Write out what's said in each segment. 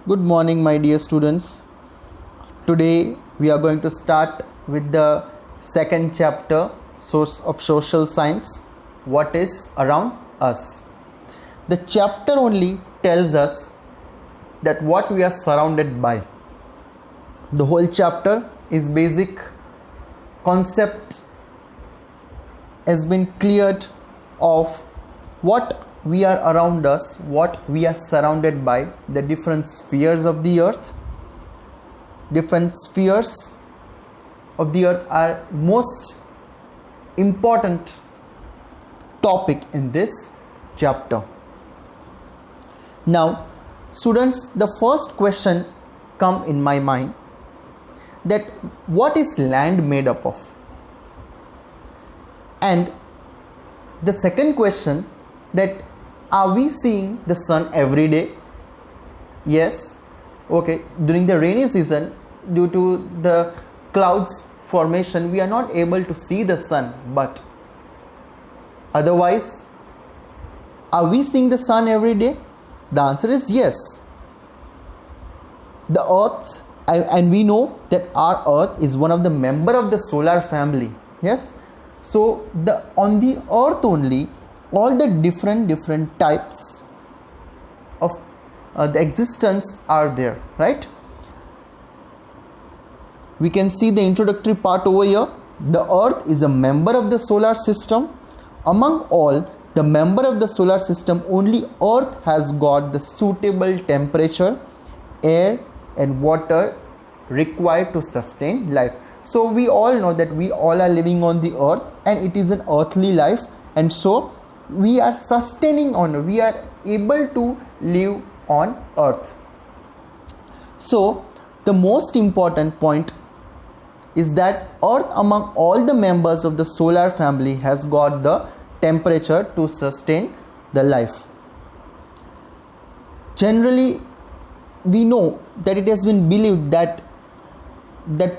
Good morning, my dear students. Today we are going to start with the second chapter of social science. What is around us? The chapter only tells us that what we are surrounded by. The whole chapter is basic concept has been cleared of what we are around us, what we are surrounded by, the different spheres of the earth. Different spheres of the earth are most important topic in this chapter. Now, students, the first question come in my mind that what is land made up of? And the second question, that are we seeing the sun every day? Yes. Okay, during the rainy season, due to the clouds formation, we are not able to see the sun, but otherwise, are we seeing the sun every day? The answer is yes. The earth, and we know that our earth is one of the member of the solar family. Yes. So on the earth only, all the different types of the existence are there, right? We can see the introductory part over here. The earth is a member of the solar system. Among all the member of the solar system, only earth has got the suitable temperature, air and water required to sustain life. So we all know that we all are living on the earth and it is an earthly life, and so we are sustaining on, we are able to live on earth. So the most important point is that earth among all the members of the solar family has got the temperature to sustain the life. Generally, we know that it has been believed that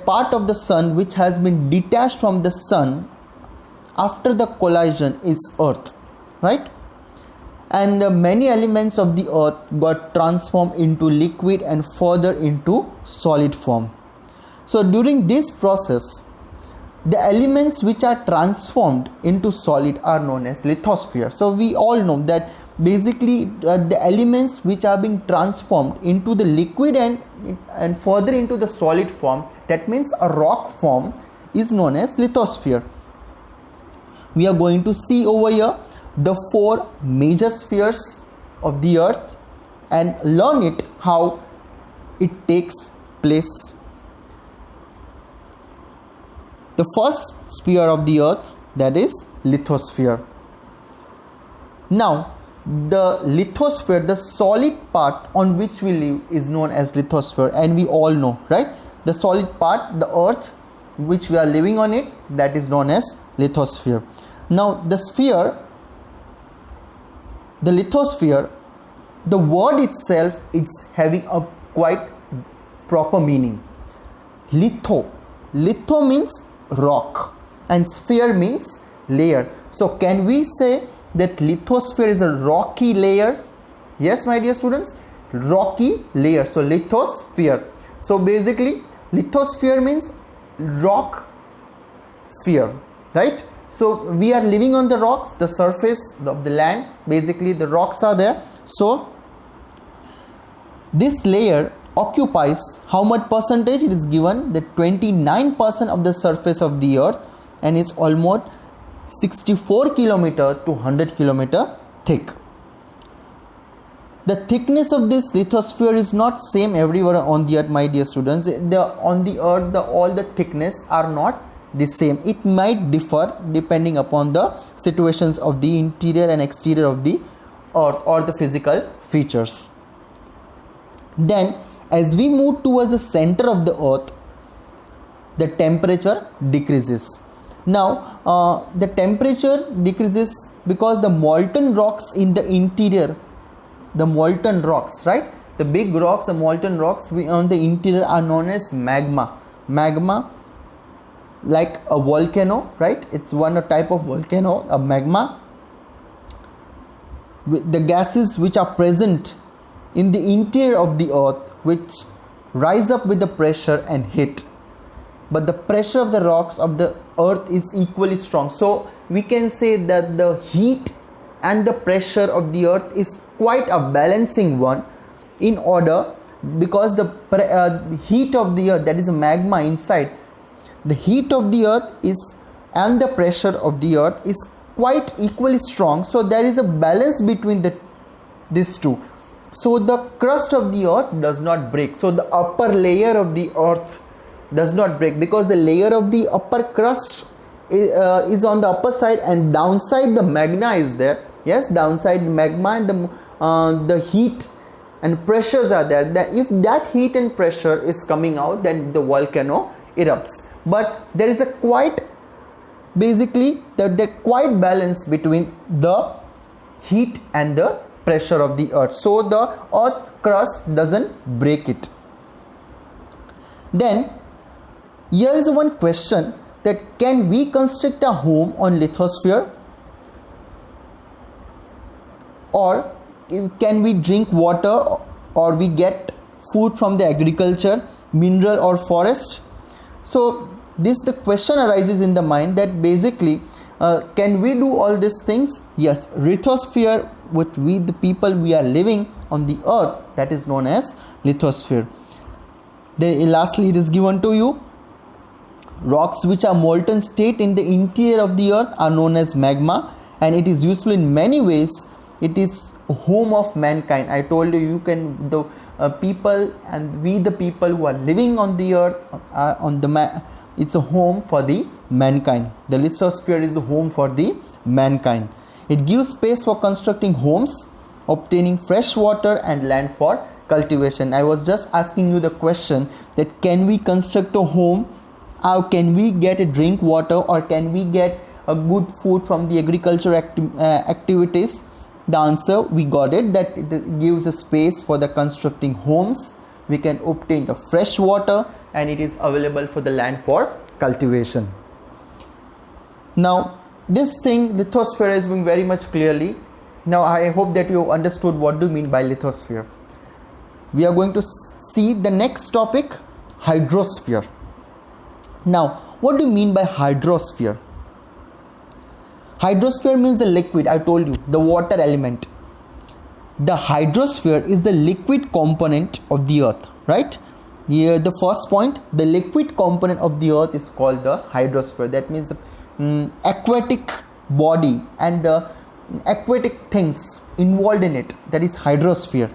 part of the sun which has been detached from the sun after the collision is earth, right? And many elements of the earth got transformed into liquid and further into solid form. So during this process, the elements which are transformed into solid are known as lithosphere. So we all know that basically the elements which are being transformed into the liquid and further into the solid form, that means a rock form, is known as lithosphere. We are going to see over here the four major spheres of the earth and learn it how it takes place. The first sphere of the earth, that is lithosphere. Now, the lithosphere, the solid part on which we live, is known as lithosphere, and we all know, right? The solid part, the earth which we are living on it, that is known as lithosphere. Now the sphere, the lithosphere, the word itself is having a quite proper meaning. Litho means rock and sphere means layer. So can we say that lithosphere is a rocky layer? Yes, my dear students, rocky layer. So lithosphere. So basically lithosphere means rock sphere, right? So we are living on the rocks, the surface of the land, basically the rocks are there. So this layer occupies how much percentage? It is given that 29% of the surface of the earth and is almost 64 kilometer to 100 kilometer thick. The thickness of this lithosphere is not same everywhere on the earth, my dear students. On the earth, all the thickness are not the same. It might differ depending upon the situations of the interior and exterior of the earth or the physical features. Then as we move towards the center of the earth, the temperature decreases. Now the temperature decreases because the molten rocks in the interior, the molten rocks, right? The big rocks, the molten rocks on the interior are known as magma. Magma, like a volcano, right? It's one type of volcano, a magma. The gases which are present in the interior of the earth which rise up with the pressure and heat, but the pressure of the rocks of the earth is equally strong. So we can say that the heat and the pressure of the earth is quite a balancing one, in order, because the heat of the earth, that is a magma inside, the heat of the earth is and the pressure of the earth is quite equally strong. So there is a balance between these two. So the crust of the earth does not break. So the upper layer of the earth does not break, because the layer of the upper crust is on the upper side, and downside the magma is there. Yes, downside magma, and the heat and pressures are there. That if that heat and pressure is coming out, then the volcano erupts. But there is a quite quite balance between the heat and the pressure of the earth. So the earth's crust doesn't break it. Then here is one question, that can we construct a home on lithosphere, or can we drink water, or we get food from the agriculture, mineral or forest? So the question arises in the mind that basically can we do all these things? Yes, lithosphere, what we the people we are living on the earth, that is known as lithosphere. Then lastly it is given to you, rocks which are molten state in the interior of the earth are known as magma, and it is useful in many ways. It is home of mankind. I told you, you can the people, and we the people who are living on the earth are on the it's a home for the mankind. The lithosphere is the home for the mankind. It gives space for constructing homes, obtaining fresh water and land for cultivation. I was just asking you the question that can we construct a home, how can we get a drink water, or can we get a good food from the agriculture activities? The answer, we got it, that it gives a space for the constructing homes, we can obtain the fresh water, and it is available for the land for cultivation. Now this thing, lithosphere, is being very much clearly. Now I hope that you understood what do you mean by lithosphere. We are going to see the next topic, hydrosphere. Now what do you mean by hydrosphere? Hydrosphere means the liquid. I told you, the water element. The hydrosphere is the liquid component of the earth, right? Here the first point, the liquid component of the earth is called the hydrosphere. That means the aquatic body and the aquatic things involved in it, that is hydrosphere.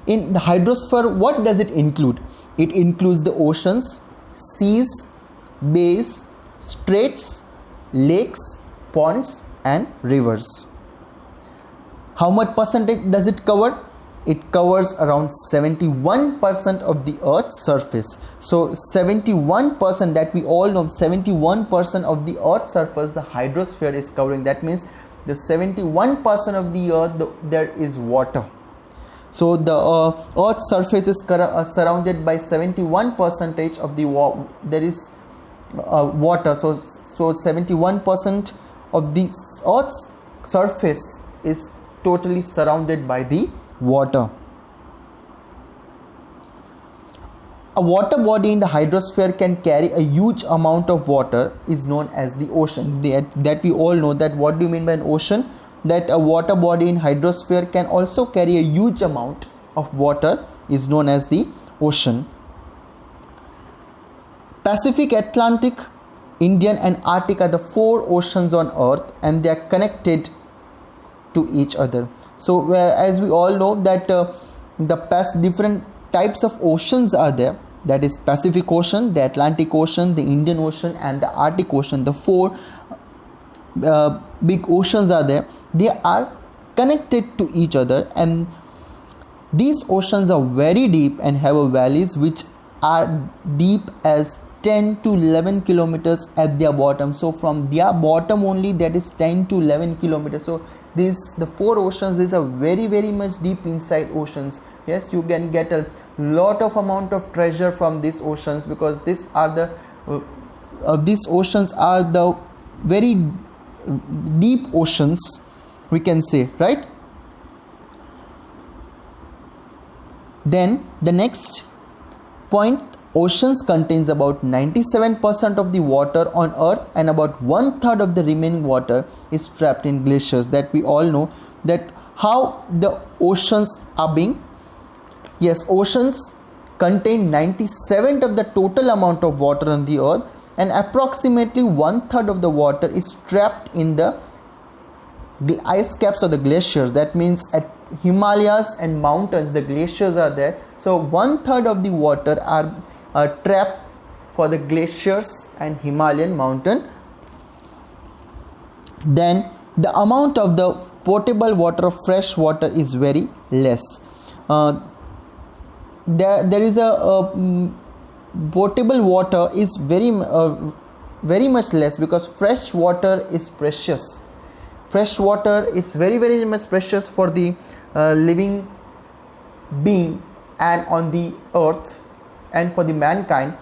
In the hydrosphere, what does it include? It includes the oceans, seas, bays, straits, lakes, ponds and rivers. How much percentage does it cover? It covers around 71% of the earth's surface. So 71%, that we all know, 71% of the earth's surface the hydrosphere is covering. That means the 71% of the earth there is water. So the earth's surface is surrounded by 71% of the there is water. So 71% of the earth's surface is totally surrounded by the water. A water body in the hydrosphere can carry a huge amount of water, is known as the ocean. That we all know. That what do you mean by an ocean? That a water body in hydrosphere can also carry a huge amount of water, is known as the ocean. Pacific, Atlantic, Indian and Arctic are the 4 oceans on earth, and they are connected to each other. So as we all know that different types of oceans are there, that is Pacific Ocean, the Atlantic Ocean, the Indian Ocean and the Arctic Ocean. The 4 big oceans are there. They are connected to each other, and these oceans are very deep and have valleys which are deep as 10 to 11 kilometers at their bottom. So from their bottom only, that is 10 to 11 kilometers. So the 4 oceans is a very much deep inside oceans. Yes, you can get a lot of amount of treasure from these oceans, because these oceans are the very deep oceans, we can say, right? Then the next point, oceans contains about 97% of the water on earth, and about 1/3 of the remaining water is trapped in glaciers. That we all know that how the oceans are being. Yes, oceans contain 97% of the total amount of water on the earth, and approximately 1/3 of the water is trapped in the ice caps or the glaciers. That means at Himalayas and mountains the glaciers are there, so 1/3 of the water are trapped for the glaciers and Himalayan mountain. Then the amount of the potable water of fresh water is very less. There is potable water is very much less, because fresh water is precious. Fresh water is very much precious for the living being and on the earth and for the mankind,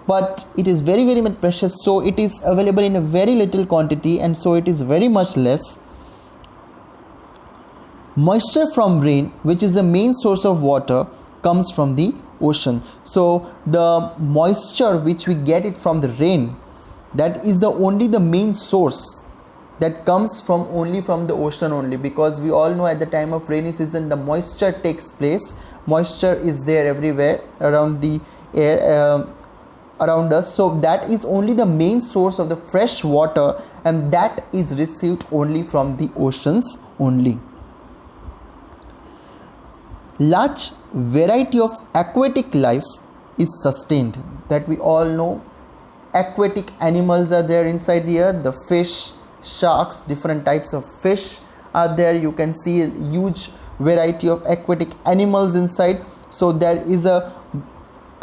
but it is very much precious, so it is available in a very little quantity, and so it is very much less. Moisture from rain, which is the main source of water, comes from the ocean. So the moisture which we get it from the rain, that is the main source that comes from the ocean only, because we all know at the time of rainy season the moisture takes place. Moisture is there everywhere around the air around us, so that is only the main source of the fresh water, and that is received only from the oceans only. Large variety of aquatic life is sustained. That we all know, aquatic animals are there inside the earth. The fish, sharks, different types of fish are there. You can see a huge variety of aquatic animals inside, so there is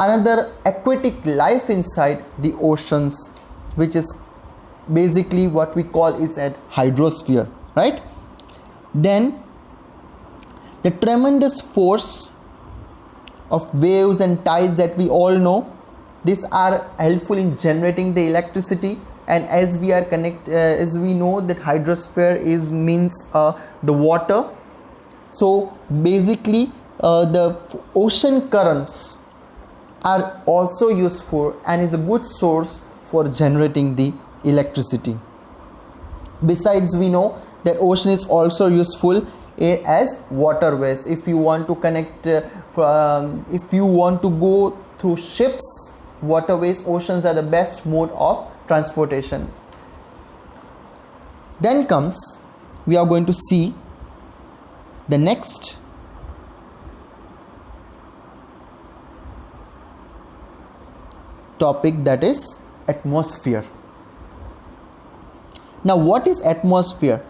another aquatic life inside the oceans, which is basically what we call is a hydrosphere, right? Then the tremendous force of waves and tides that we all know, these are helpful in generating the electricity. And as we are as we know that hydrosphere means the water, so basically the ocean currents are also useful and is a good source for generating the electricity. Besides, we know that ocean is also useful as waterways. If you want to connect if you want to go through ships, waterways, oceans are the best mode of transportation. Then comes, we are going to see the next topic, that is atmosphere. Now what is atmosphere?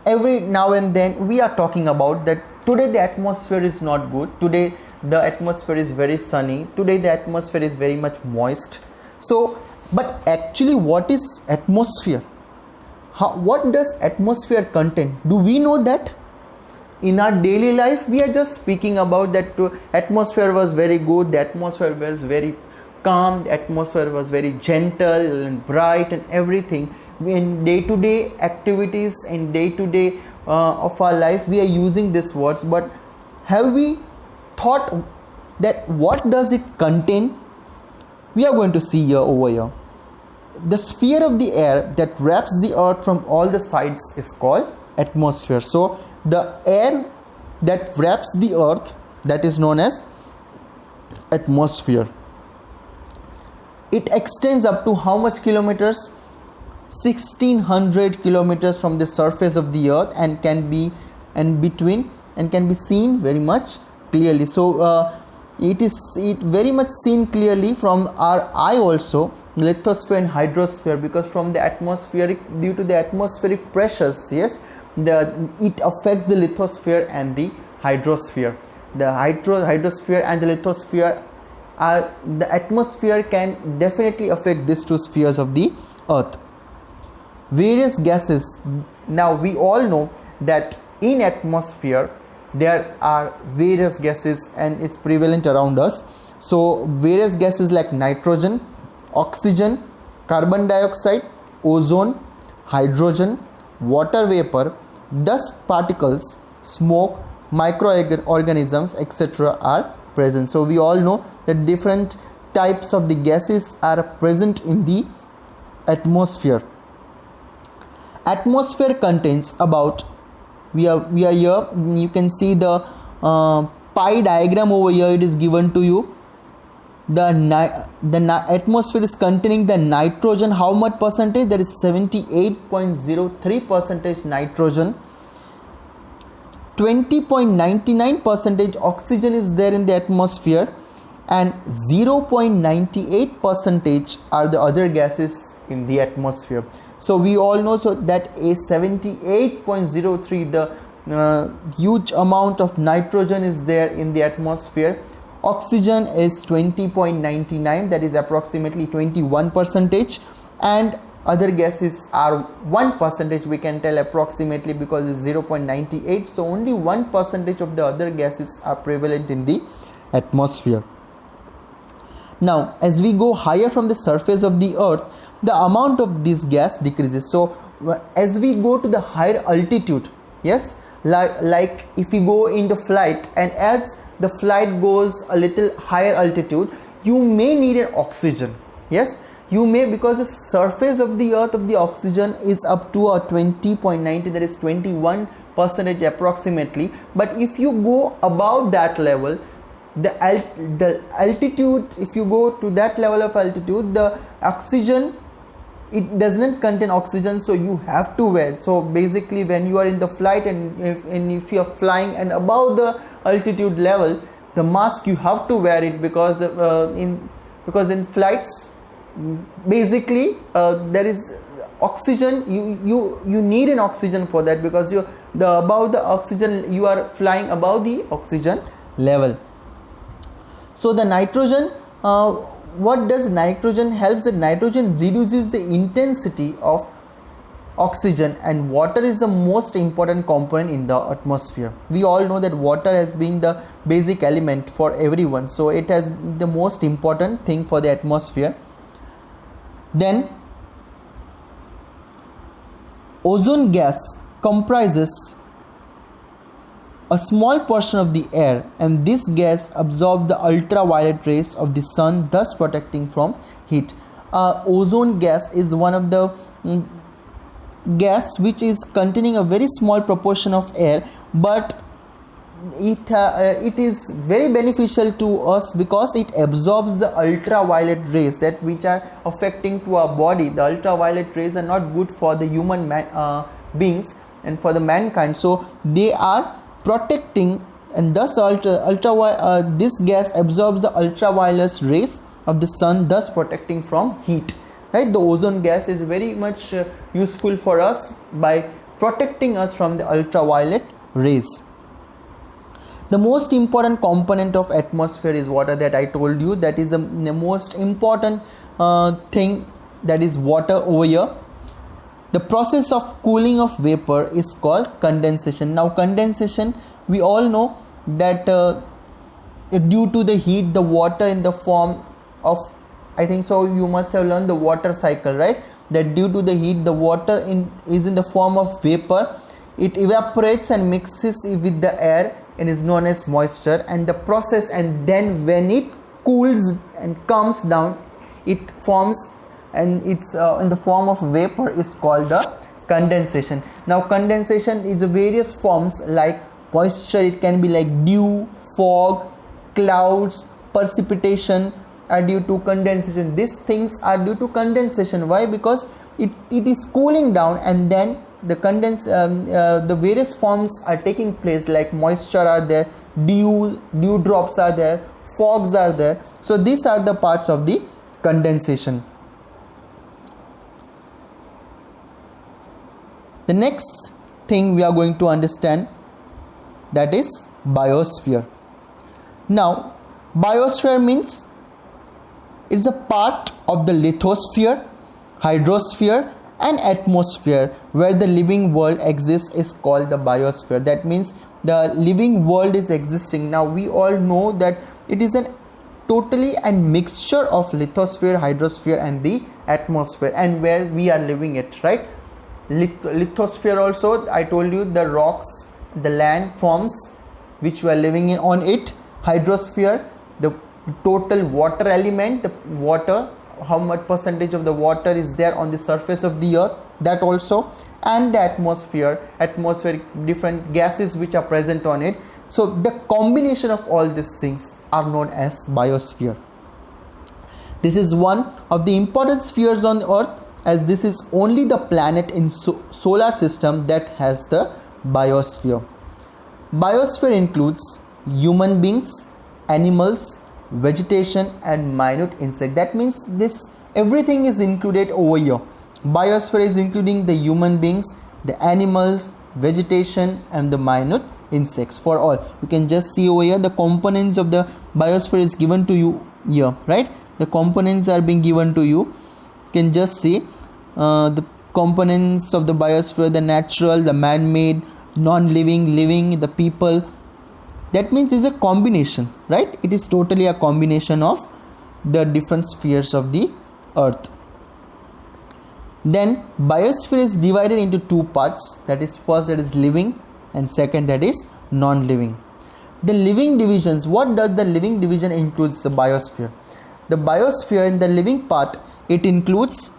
Every now and then we are talking about that today the atmosphere is not good, today the atmosphere is very sunny, today the atmosphere is very much moist. So but actually what is atmosphere? What does atmosphere contain? Do we know that? In our daily life we are just speaking about that atmosphere was very good, the atmosphere was very calm, the atmosphere was very gentle and bright and everything. In day-to-day activities and day-to-day of our life we are using these words, but have we thought that what does it contain? We are going to see here over here. The sphere of the air that wraps the earth from all the sides is called atmosphere. So the air that wraps the earth, that is known as atmosphere. It extends up to how much kilometers? 1600 kilometers from the surface of the earth, and can be seen very much clearly. So it very much seen clearly from our eye also, lithosphere and hydrosphere, because from the atmospheric, due to the atmospheric pressures, yes, it affects the lithosphere and the hydrosphere. The hydrosphere and the lithosphere are, the atmosphere can definitely affect these two spheres of the earth. Various gases. Now we all know that in atmosphere there are various gases and it's prevalent around us. So various gases like nitrogen, oxygen, carbon dioxide, ozone, hydrogen, water vapor, dust particles, smoke, microorganisms, etc. are present. So we all know that different types of the gases are present in the atmosphere. Atmosphere contains about, we are here, you can see the pie diagram over here, it is given to you. The atmosphere is containing the nitrogen, how much percentage? That is 78.03 percentage nitrogen. 20.99 percentage oxygen is there in the atmosphere, and 0.98 percentage are the other gases in the atmosphere. So we all know so that a 78.03, the huge amount of nitrogen is there in the atmosphere. Oxygen is 20.99, that is approximately 21 percentage, and other gases are 1 percentage, we can tell approximately, because it's 0.98. so only 1 percentage of the other gases are prevalent in the atmosphere. Now as we go higher from the surface of the earth, the amount of this gas decreases. So as we go to the higher altitude, yes, like if we go into flight, and as the flight goes a little higher altitude, you may need an oxygen. Yes, you may, because the surface of the earth of the oxygen is up to a 20.90, that is 21 percentage approximately. But if you go above that level, the altitude, if you go to that level of altitude, the oxygen, it does not contain oxygen, so you have to wear. So basically when you are in the flight, and if you are flying and above the altitude level, the mask you have to wear it, because in flights basically there is oxygen, you need an oxygen for that, because above the oxygen, you are flying above the oxygen level. So the nitrogen, what does nitrogen help? The nitrogen reduces the intensity of oxygen, and water is the most important component in the atmosphere. We all know that water has been the basic element for everyone, so it has the most important thing for the atmosphere. Then ozone gas comprises a small portion of the air, and this gas absorbs the ultraviolet rays of the sun, thus protecting from heat. Ozone gas is one of the gas which is containing a very small proportion of air, but it is very beneficial to us because it absorbs the ultraviolet rays that which are affecting to our body. The ultraviolet rays are not good for the human beings and for the mankind, so they are protecting, and thus this gas absorbs the ultraviolet rays of the sun, thus protecting from heat. Right, the ozone gas is very much useful for us by protecting us from the ultraviolet rays. The most important component of atmosphere is water, that I told you, that is the most important thing, that is water over here. The process of cooling of vapor is called condensation. Now condensation, we all know that due to the heat, the water in the form of, I think so you must have learned the water cycle, right? That due to the heat, the water is in the form of vapor. It evaporates and mixes with the air and is known as moisture, and the process, and then when it cools and comes down, it forms, and it's in the form of vapor, is called the condensation. Now condensation is various forms like moisture, it can be like dew, fog, clouds, precipitation are due to condensation. These things are due to condensation. Why? Because it is cooling down, and then the various forms are taking place, like moisture are there, dew drops are there, fogs are there. So these are the parts of the condensation. The next thing we are going to understand, that is biosphere. Now biosphere means it's a part of the lithosphere, hydrosphere and atmosphere where the living world exists is called the biosphere. That means the living world is existing. Now we all know that it is a totally a mixture of lithosphere, hydrosphere and the atmosphere, and where we are living it, right? Lithosphere also, I told you, the rocks, the land forms which we are living on it, Hydrosphere, the total water element, the water, how much percentage of the water is there on the surface of the earth, that also. And the atmosphere, different gases which are present on it. So the combination of all these things are known as biosphere. This is one of the important spheres on earth, as this is only the planet in solar system that has the biosphere. Biosphere includes human beings, animals, vegetation and minute insect. That means this everything is included over here. Biosphere is including the human beings, the animals, vegetation and the minute insects. For all, you can just see over here the components of the biosphere is given to you here, right? The components are being given to you. You can just see the components of the biosphere: the natural, the man-made, non-living, living, the people. That means it's a combination, right? It is totally a combination of the different spheres of the earth. Then biosphere is divided into two parts, that is first that is living and second that is non-living. The living divisions, what does the living division includes the biosphere? The biosphere in the living part, it includes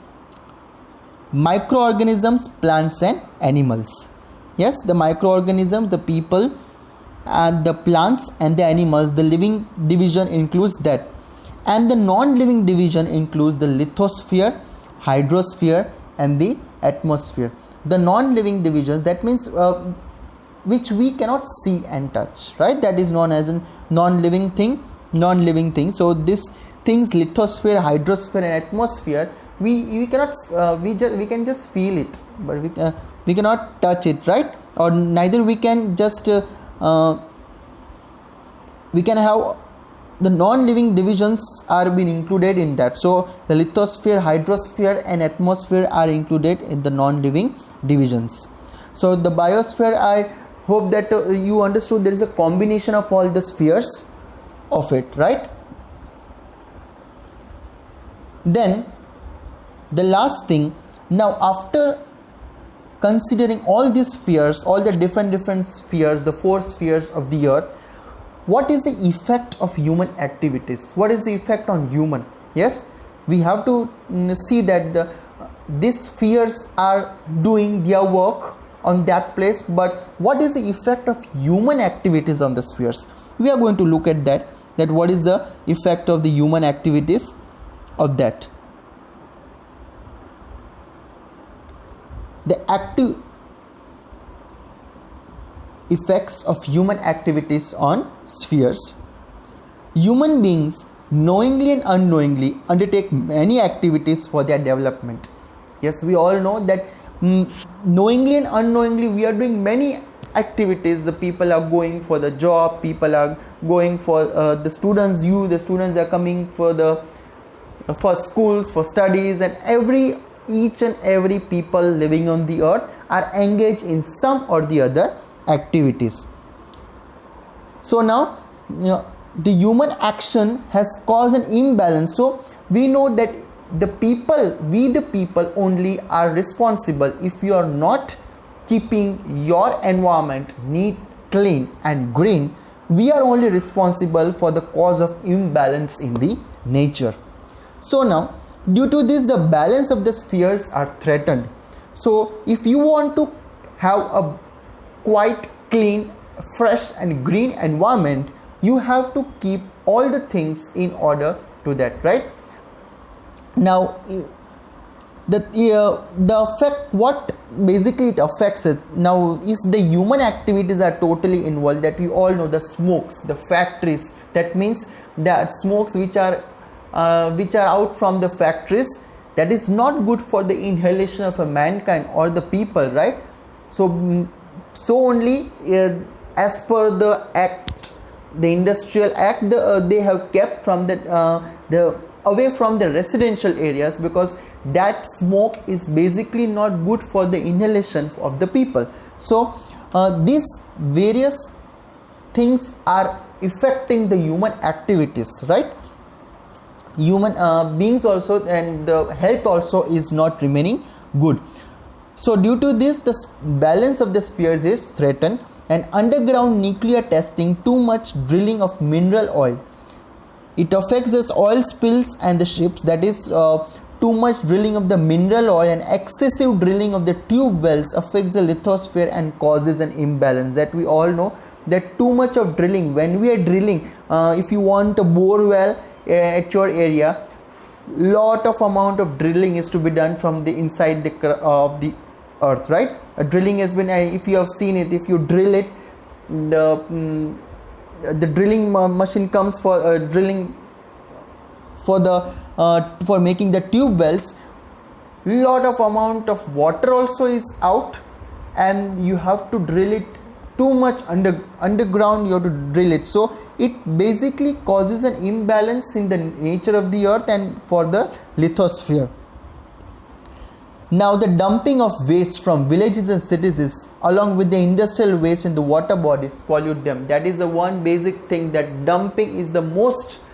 microorganisms, plants and animals. Yes, the microorganisms, the people and the plants and the animals, the living division includes that. And the non-living division includes the lithosphere, hydrosphere and the atmosphere. The non-living divisions, that means which we cannot see and touch, right? That is known as a non-living thing. So this things, lithosphere, hydrosphere and atmosphere, we cannot we can just feel it, but we cannot touch it, right? Or neither we can just we can have the non-living divisions are being included in that. So the lithosphere, hydrosphere and atmosphere are included in the non-living divisions. So the biosphere, I hope that you understood there is a combination of all the spheres of it, right? Then the last thing, now after considering all these spheres, all the different spheres, the four spheres of the earth, what is the effect of human activities? What is the effect on human? Yes, we have to see that these spheres are doing their work on that place, but what is the effect of human activities on the spheres? We are going to look at that what is the effect of the human activities of that. The active effects of human activities on spheres. Human beings knowingly and unknowingly undertake many activities for their development. Yes, we all know that knowingly and unknowingly we are doing many activities. The people are going for the job, people are going for the students are coming for schools, for studies, and each and every people living on the earth are engaged in some or the other activities. So now the human action has caused an imbalance. So we know that the people only are responsible. If you are not keeping your environment neat, clean and green, we are only responsible for the cause of imbalance in the nature. So now due to this, the balance of the spheres are threatened. So if you want to have a quite clean, fresh and green environment, you have to keep all the things in order to that, right? Now the effect, what basically it affects it. Now if the human activities are totally involved, that we all know, the smokes, the factories, that means that smokes which are out from the factories, that is not good for the inhalation of a mankind or the people, right? So only as per the act, the industrial act, they have kept from the away from the residential areas, because that smoke is basically not good for the inhalation of the people. So these various things are affecting the human activities, right? Human beings also, and the health also is not remaining good. So due to this, the balance of the spheres is threatened. And underground nuclear testing, too much drilling of mineral oil. It affects the oil spills and the ships, that is too much drilling of the mineral oil and excessive drilling of the tube wells affects the lithosphere and causes an imbalance. That we all know, that too much of drilling, when we are drilling, if you want a bore well at your area, lot of amount of drilling is to be done from the inside of the earth, right? Drilling has been, if you have seen it, if you drill it, the drilling machine comes for drilling for making the tube wells. Lot of amount of water also is out, and you have to drill it too much underground. You have to drill it, so it basically causes an imbalance in the nature of the earth and for the lithosphere. Now the dumping of waste from villages and cities along with the industrial waste in the water bodies pollute them. That is the one basic thing, that dumping is the most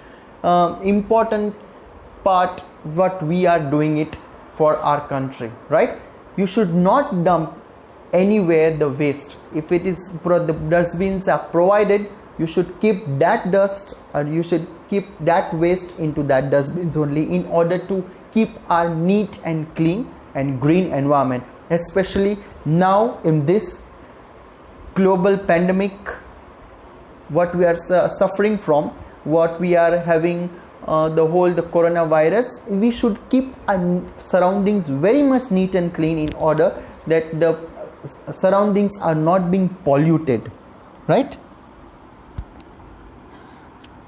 important part what we are doing it for our country, right? You should not dump anywhere the waste. If it is the dustbins are provided, you should keep that dust, or you should keep that waste into that dustbins only, in order to keep our neat and clean and green environment. Especially now in this global pandemic what we are suffering from, what we are having, the coronavirus, we should keep our surroundings very much neat and clean, in order that the surroundings are not being polluted, right?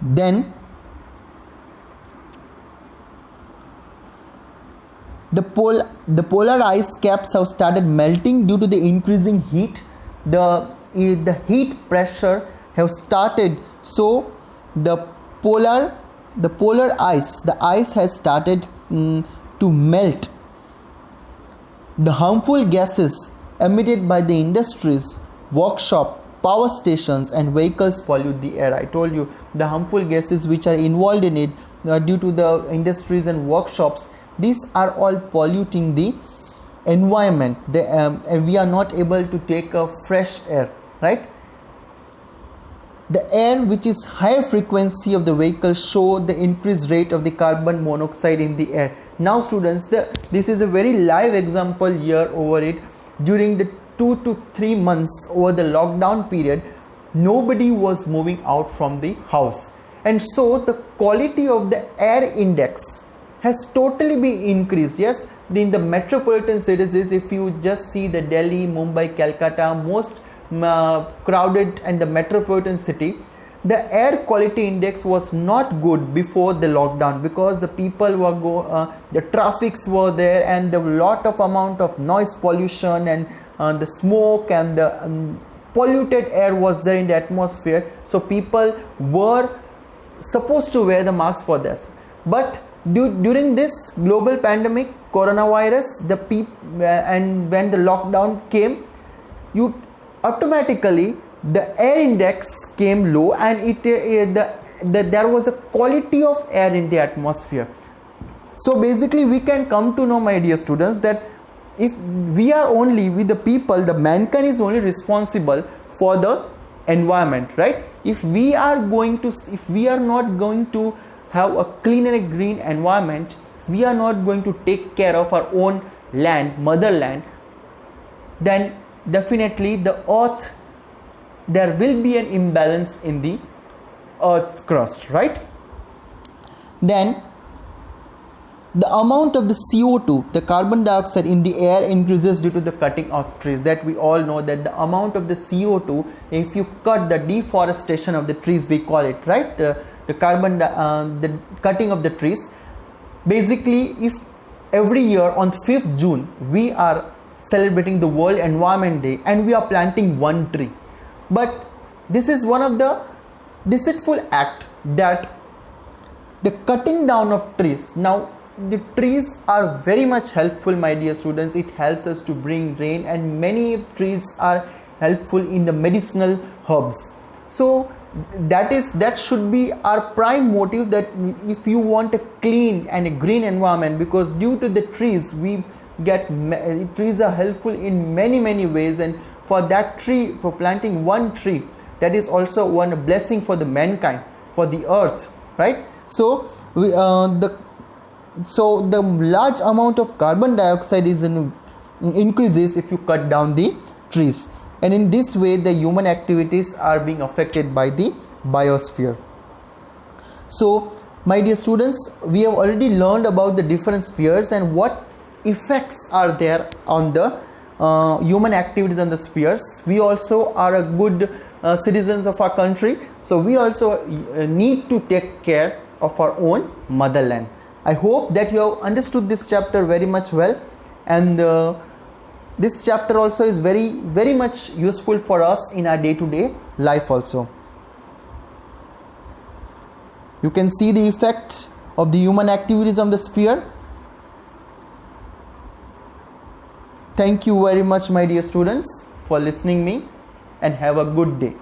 Then the polar ice caps have started melting due to the increasing heat. The heat pressure have started, so the polar ice, the ice has started to melt. The harmful gases emitted by the industries, workshop, power stations and vehicles pollute the air. I told you the harmful gases which are involved in it due to the industries and workshops, these are all polluting the environment. We are not able to take a fresh air, right? The air which is higher frequency of the vehicle show the increased rate of the carbon monoxide in the air. Now students, this is a very live example here over it. During the 2 to 3 months over the lockdown period, nobody was moving out from the house, and so the quality of the air index has totally been increased. Yes, in the metropolitan cities, if you just see the Delhi, Mumbai, Calcutta, most crowded and the metropolitan city, the air quality index was not good before the lockdown, because the people were the traffics were there, and the lot of amount of noise pollution and the smoke and the polluted air was there in the atmosphere. So people were supposed to wear the masks for this, but during this global pandemic coronavirus, and when the lockdown came, automatically the air index came low, and there was a quality of air in the atmosphere. So basically we can come to know, my dear students, that if we are only with the people, the mankind is only responsible for the environment, right? If we are not going to have a clean and a green environment, we are not going to take care of our own land, motherland, then definitely the earth, there will be an imbalance in the earth's crust, right? Then the amount of the CO2, the carbon dioxide in the air, increases due to the cutting of trees. That we all know, that the amount of the CO2, if you cut the deforestation of the trees, we call it, right? The cutting of the trees. Basically, if every year on 5th June we are celebrating the World Environment Day and we are planting one tree, but this is one of the deceitful act, that the cutting down of trees. Now the trees are very much helpful, my dear students. It helps us to bring rain, and many trees are helpful in the medicinal herbs. So that should be our prime motive, that if you want a clean and a green environment, because due to the trees trees are helpful in many ways, and for that tree, for planting one tree, that is also one blessing for the mankind, for the earth, right? So the large amount of carbon dioxide is increases if you cut down the trees, and in this way the human activities are being affected by the biosphere. So my dear students, we have already learned about the different spheres and what effects are there on the human activities on the spheres. We also are a good citizens of our country, so we also need to take care of our own motherland. I hope that you have understood this chapter very much well, and this chapter also is very much useful for us in our day-to-day life also. You can see the effect of the human activities on the sphere. Thank you very much, my dear students, for listening me, and have a good day.